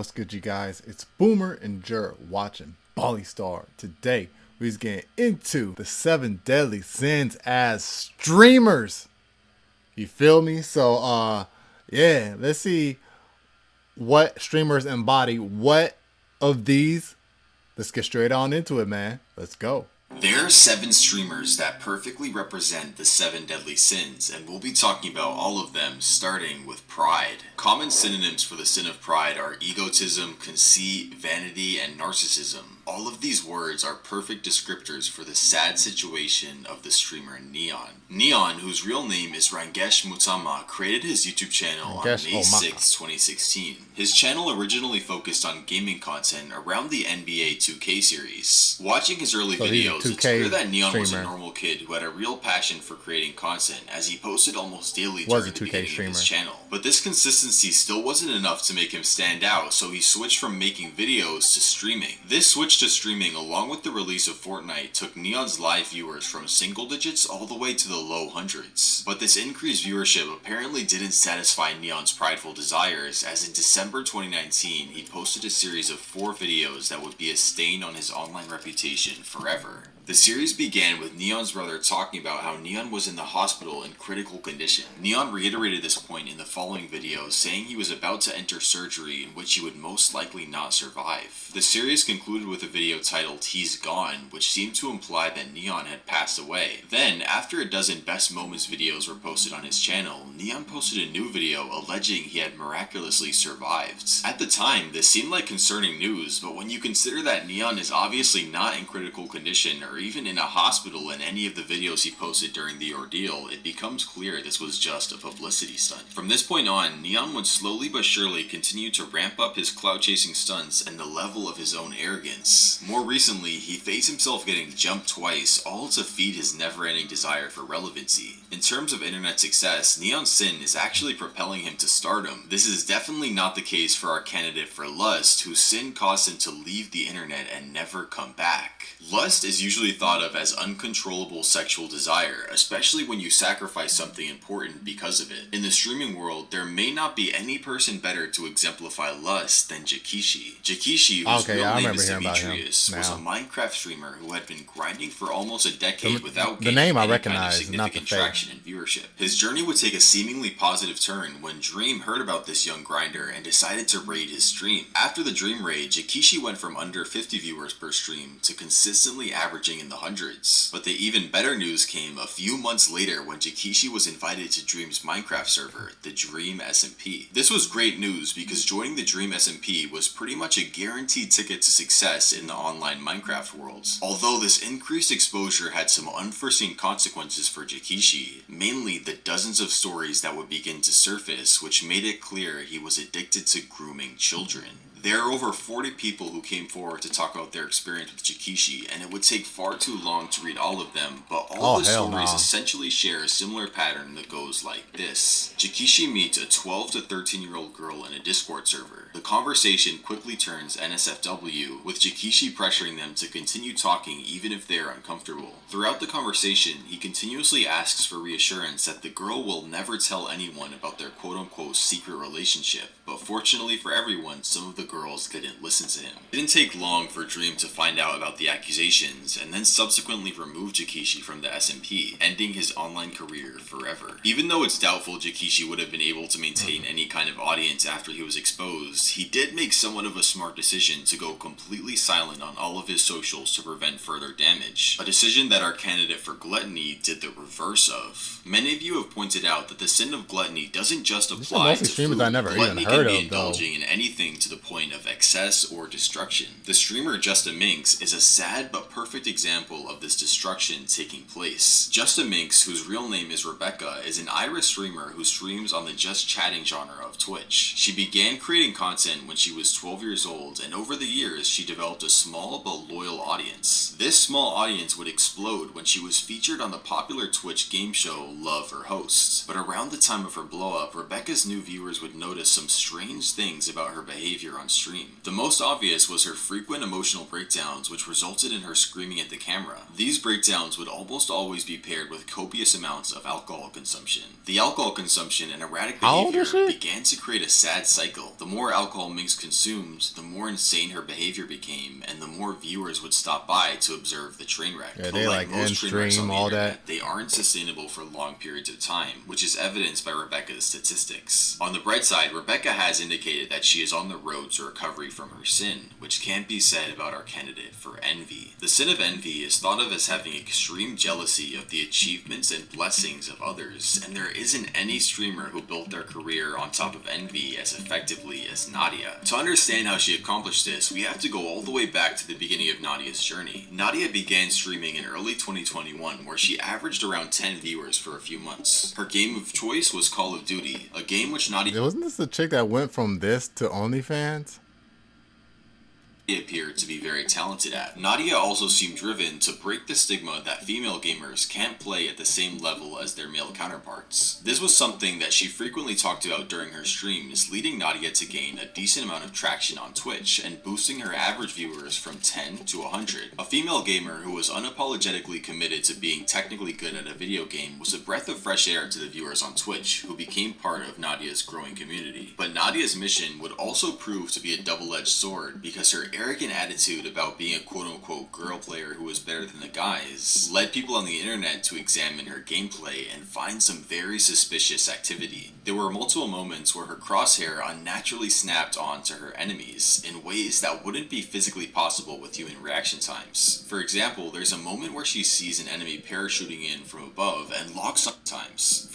what's good, you guys? It's Boomer and Jer watching Bali Star. Today, we're getting into the 7 deadly sins as streamers. You feel me? So, yeah, let's see what streamers embody what of these. Let's get straight on into it, man. Let's go. There are 7 streamers that perfectly represent the 7 deadly sins, and we'll be talking about all of them, starting with pride. Common synonyms for the sin of pride are egotism, conceit, vanity, and narcissism. All of these words are perfect descriptors for the sad situation of the streamer Neon. Neon, whose real name is Rangesh Mutama, created his YouTube channel on May 6, 2016. His channel originally focused on gaming content around the NBA 2K series. Watching his early videos, it's clear that Neon was a normal kid who had a real passion for creating content, as he posted almost daily during the beginning of his channel. But this consistency still wasn't enough to make him stand out, so he switched from making videos to streaming. This switch to streaming, along with the release of Fortnite, took Neon's live viewers from single digits all the way to the low hundreds. But this increased viewership apparently didn't satisfy Neon's prideful desires, as in December 2019, he posted a series of 4 videos that would be a stain on his online reputation forever. The series began with Neon's brother talking about how Neon was in the hospital in critical condition. Neon reiterated this point in the following video, saying he was about to enter surgery in which he would most likely not survive. The series concluded with a video titled He's Gone, which seemed to imply that Neon had passed away. Then, after a dozen best moments videos were posted on his channel, Neon posted a new video alleging he had miraculously survived. At the time, this seemed like concerning news, but when you consider that Neon is obviously not in critical condition or even in a hospital in any of the videos he posted during the ordeal, it becomes clear this was just a publicity stunt. From this point on, Neon would slowly but surely continue to ramp up his clout-chasing stunts and the level of his own arrogance. More recently, he faced himself getting jumped twice, all to feed his never-ending desire for relevancy. In terms of internet success, Neon's sin is actually propelling him to stardom. This is definitely not the case for our candidate for Lust, whose sin caused him to leave the internet and never come back. Lust is usually thought of as uncontrollable sexual desire, especially when you sacrifice something important because of it. In the streaming world, there may not be any person better to exemplify lust than Jakishi. Jakishi, whose real name is Demetrius, was a Minecraft streamer who had been grinding for almost a decade without getting any kind of significant traction and viewership. His journey would take a seemingly positive turn when Dream heard about this young grinder and decided to raid his stream. After the Dream raid, Jakishi went from under 50 viewers per stream to consistently averaging in the hundreds. But the even better news came a few months later when Jakishi was invited to Dream's Minecraft server, the Dream SMP. This was great news because joining the Dream SMP was pretty much a guaranteed ticket to success in the online Minecraft world. Although this increased exposure had some unforeseen consequences for Jakishi, mainly the dozens of stories that would begin to surface, which made it clear he was addicted to grooming children. There are over 40 people who came forward to talk about their experience with Jakishi, and it would take far too long to read all of them, but all the stories essentially share a similar pattern that goes like this. Jakishi meets a 12 to 13-year-old girl in a Discord server. The conversation quickly turns NSFW, with Jakishi pressuring them to continue talking even if they are uncomfortable. Throughout the conversation, he continuously asks for reassurance that the girl will never tell anyone about their quote-unquote secret relationship, but fortunately for everyone, some of the girls didn't listen to him. It didn't take long for Dream to find out about the accusations, and then subsequently remove Jakishi from the SMP, ending his online career forever. Even though it's doubtful Jakishi would have been able to maintain any kind of audience after he was exposed, he did make somewhat of a smart decision to go completely silent on all of his socials to prevent further damage, a decision that our candidate for gluttony did the reverse of. Many of you have pointed out that the sin of gluttony doesn't just apply to food. Gluttony can be indulging in anything to the point of excess or destruction. The streamer Justa Minx is a sad but perfect example of this destruction taking place. Justa Minx, whose real name is Rebecca, is an Irish streamer who streams on the just chatting genre of Twitch. She began creating content when she was 12 years old, and over the years she developed a small but loyal audience. This small audience would explode when she was featured on the popular Twitch game show Love or Host. But around the time of her blow up, Rebecca's new viewers would notice some strange things about her behavior on stream. The most obvious was her frequent emotional breakdowns, which resulted in her screaming at the camera. These breakdowns would almost always be paired with copious amounts of alcohol consumption. The alcohol consumption and erratic behavior began to create a sad cycle. The more alcohol Minx consumed, the more insane her behavior became, and the more viewers would stop by to observe the train wreck. Yeah, they like end stream, all that. They aren't sustainable for long periods of time, which is evidenced by Rebecca's statistics. On the bright side, Rebecca has indicated that she is on the road to recovery from her sin, which can't be said about our candidate for envy. The sin of envy is thought of as having extreme jealousy of the achievements and blessings of others, and there isn't any streamer who built their career on top of envy as effectively as Nadia. To understand how she accomplished this, we have to go all the way back to the beginning of Nadia's journey. Nadia began streaming in early 2021, where she averaged around 10 viewers for a few months. Her game of choice was Call of Duty, a game which Nadia... Wasn't this the chick that went from this to OnlyFans? appeared to be very talented at. Nadia also seemed driven to break the stigma that female gamers can't play at the same level as their male counterparts. This was something that she frequently talked about during her streams, leading Nadia to gain a decent amount of traction on Twitch and boosting her average viewers from 10 to 100. A female gamer who was unapologetically committed to being technically good at a video game was a breath of fresh air to the viewers on Twitch, who became part of Nadia's growing community. But Nadia's mission would also prove to be a double-edged sword, because her arrogant attitude about being a quote-unquote girl player who was better than the guys led people on the internet to examine her gameplay and find some very suspicious activity. There were multiple moments where her crosshair unnaturally snapped onto her enemies in ways that wouldn't be physically possible with human reaction times. For example, there's a moment where she sees an enemy parachuting in from above and locks on times.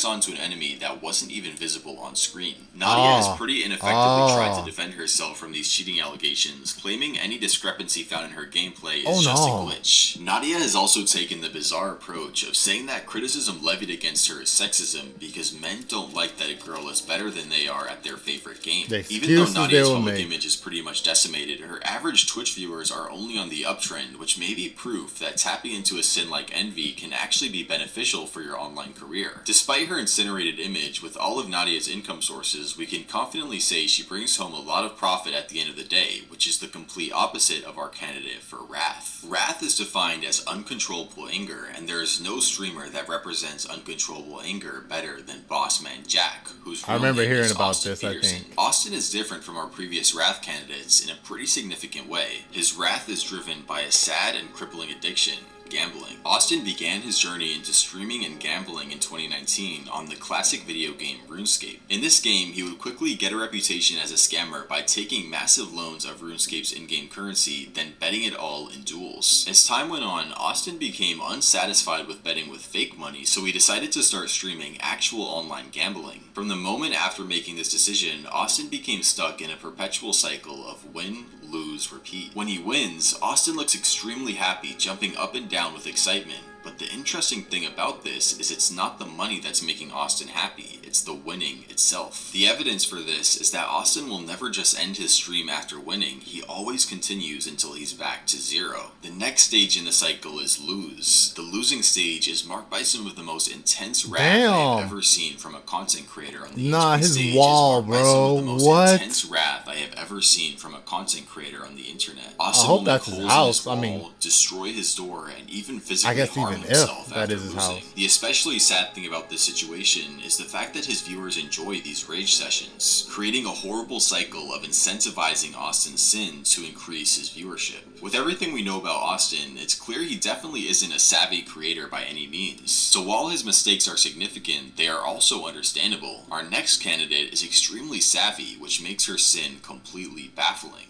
Onto an enemy that wasn't even visible on screen. Nadia has pretty ineffectively tried to defend herself from these cheating allegations, claiming any discrepancy found in her gameplay is just a glitch. Nadia has also taken the bizarre approach of saying that criticism levied against her is sexism because men don't like that a girl is better than they are at their favorite game. Even though Nadia's public image is pretty much decimated, her average Twitch viewers are only on the uptrend, which may be proof that tapping into a sin like envy can actually be beneficial for your online career. Despite her incinerated image, with all of Nadia's income sources, we can confidently say she brings home a lot of profit at the end of the day, which is the complete opposite of our candidate for Wrath. Wrath is defined as uncontrollable anger, and there is no streamer that represents uncontrollable anger better than Bossman Jack, whose real name is Austin Peterson. Austin is different from our previous Wrath candidates in a pretty significant way. His wrath is driven by a sad and crippling addiction: gambling. Austin began his journey into streaming and gambling in 2019 on the classic video game RuneScape. In this game, he would quickly get a reputation as a scammer by taking massive loans of RuneScape's in-game currency, then betting it all in duels. As time went on, Austin became unsatisfied with betting with fake money, so he decided to start streaming actual online gambling. From the moment after making this decision, Austin became stuck in a perpetual cycle of win, lose, repeat. When he wins, Austin looks extremely happy, jumping up and down with excitement. But the interesting thing about this is it's not the money that's making Austin happy, it's the winning itself. The evidence for this is that Austin will never just end his stream after winning, he always continues until he's back to zero. The next stage in the cycle is lose. The losing stage is marked by some of the most intense wrath I have ever seen from a content creator on the internet. His wall, bro. What? Intense wrath I have ever seen from a content creator on the internet. Austin I hope that's his house. I mean, destroy his door and even physically harm himself after losing. The especially sad thing about this situation is the fact that his viewers enjoy these rage sessions, creating a horrible cycle of incentivizing Austin's sin to increase his viewership. With everything we know about Austin, it's clear he definitely isn't a savvy creator by any means. So while his mistakes are significant, they are also understandable. Our next candidate is extremely savvy, which makes her sin completely baffling.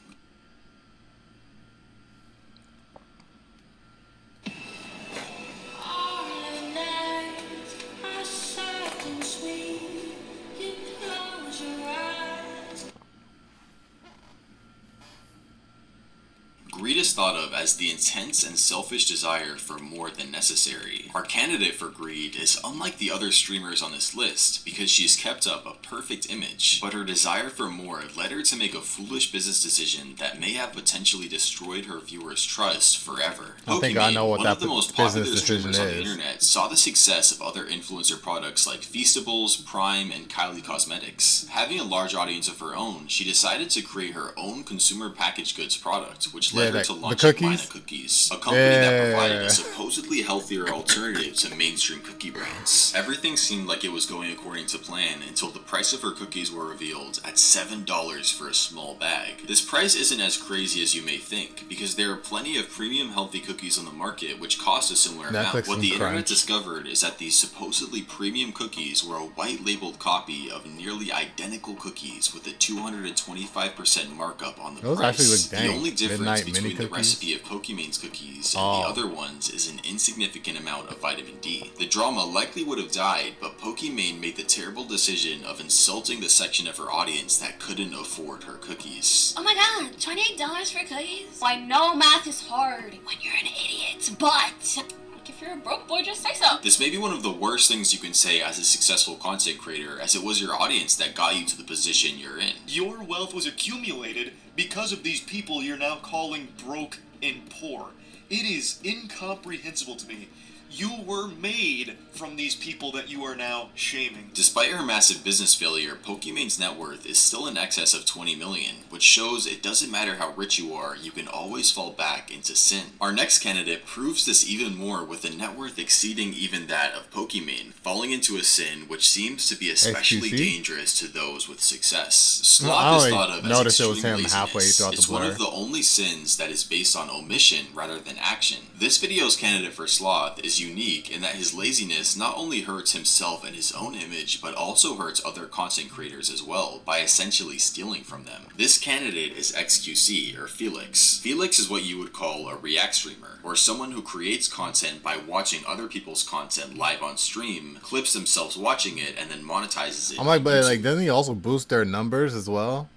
Greed is thought of as the intense and selfish desire for more than necessary. Our candidate for greed is unlike the other streamers on this list because she's kept up a perfect image, but her desire for more led her to make a foolish business decision that may have potentially destroyed her viewers' trust forever. I think I know what one that of the most popular business decision streamers on the is. internet, saw the success of other influencer products like Feastables, Prime, and Kylie Cosmetics. Having a large audience of her own, she decided to create her own consumer packaged goods product, which led her to launch Mina Cookies, a company that provided a supposedly healthier alternative to mainstream cookie brands. Everything seemed like it was going according to plan until the price of her cookies were revealed at $7 for a small bag. This price isn't as crazy as you may think, because there are plenty of premium healthy cookies on the market which cost a similar amount. What the internet discovered is that these supposedly premium cookies were a white labeled copy of nearly identical cookies with a 225% markup on the price. The only difference between the recipe of Pokémon's cookies and the other ones is an insignificant amount of vitamin D. The drama likely would have died, but Pokimane made the terrible decision of insulting the section of her audience that couldn't afford her cookies. Oh my god, $28 for cookies? I know math is hard when you're an idiot, but if you're a broke boy, just say so. This may be one of the worst things you can say as a successful content creator, as it was your audience that got you to the position you're in. Your wealth was accumulated because of these people you're now calling broke and poor. It is incomprehensible to me. You were made from these people that you are now shaming. Despite her massive business failure, Pokimane's net worth is still in excess of 20 million, which shows it doesn't matter how rich you are, you can always fall back into sin. Our next candidate proves this even more with a net worth exceeding even that of Pokimane, falling into a sin which seems to be especially dangerous to those with success. Sloth is thought of as extreme laziness. It's one of the only sins that is based on omission rather than action. This video's candidate for Sloth is unique in that his laziness not only hurts himself and his own image, but also hurts other content creators as well, by essentially stealing from them. This candidate is XQC, or Felix. Felix is what you would call a react streamer, or someone who creates content by watching other people's content live on stream, clips themselves watching it, and then monetizes it. I'm like, but like, doesn't he also boost their numbers as well?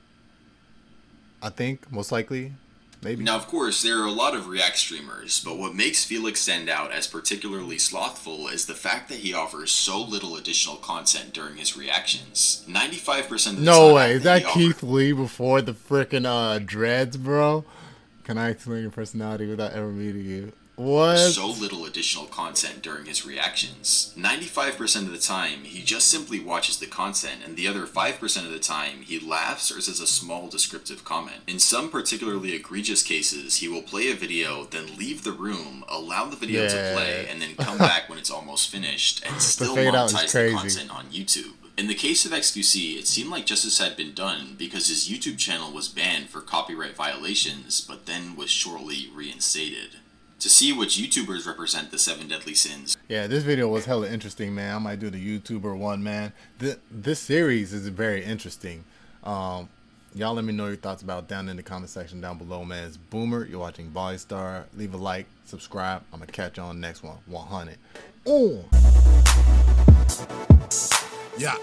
I think, most likely. Maybe. Now, of course, there are a lot of React streamers, but what makes Felix stand out as particularly slothful is the fact that he offers so little additional content during his reactions. 95% of the time... No way, is that Keith Lee before the frickin' dreads, bro? Can I explain your personality without ever meeting you? What? So little additional content during his reactions. 95% of the time, he just simply watches the content, and the other 5% of the time, he laughs or says a small descriptive comment. In some particularly egregious cases, he will play a video, then leave the room, allow the video to play, and then come back when it's almost finished, and still monetize the content on YouTube. In the case of XQC, it seemed like justice had been done because his YouTube channel was banned for copyright violations, but then was shortly reinstated. To see which YouTubers represent the 7 deadly sins. Yeah, this video was hella interesting, man. I might do the YouTuber one, man. This series is very interesting. Y'all let me know your thoughts about it down in the comment section down below, man. It's Boomer. You're watching Ballystar. Leave a like, subscribe. I'm going to catch you on the next one. 100. Oh! Yeah.